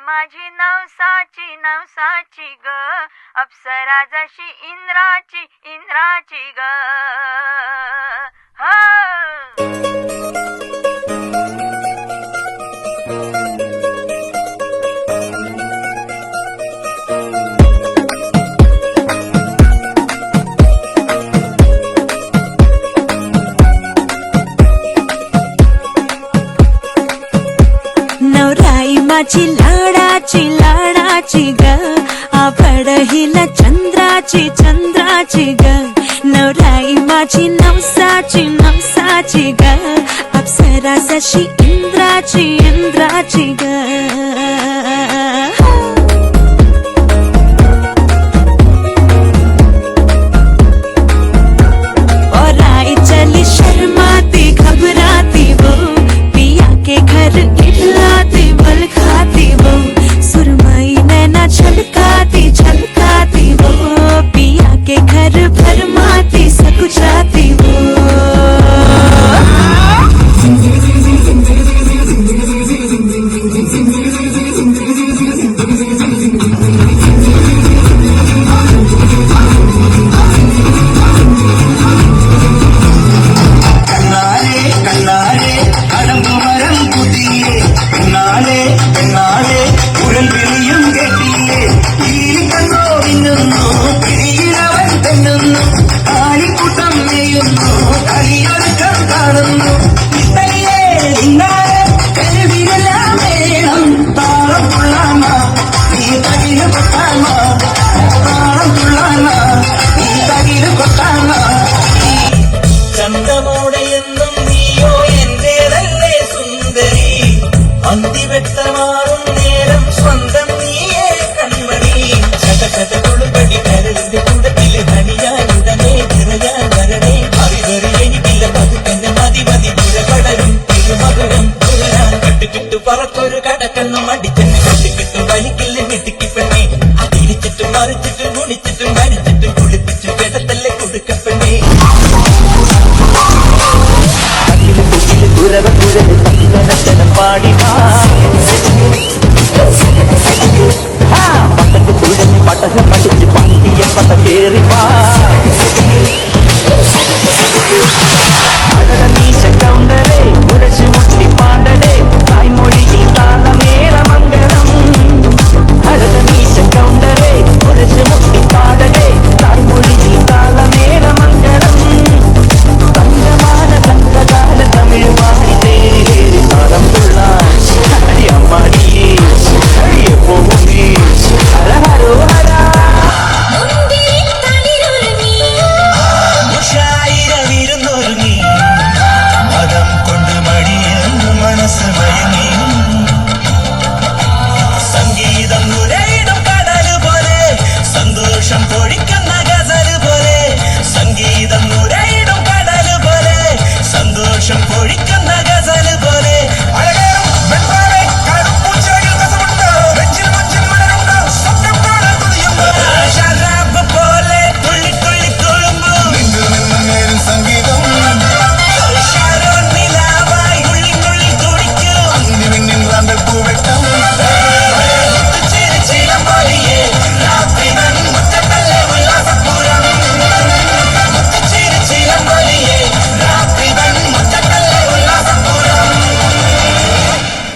माझी नवसाची ग अप्सरा जशी इंद्राची ग नवराई माझी लाडाची ग आवड हिला चंद्राची ग नवराई माझी नवसाची ग अप्सरा जशी इंद्राची ग शर्माती घबराती वो पिया के घर इलाती बल खाती वो सुरमई नैना छलकाती वो पिया के घर भरमाती सकुचाती वो പറത്തൊരു കടക്കണ്ണം അടിച്ചെന്ന് കെട്ടിക്കിട്ടും വലിക്കില്ല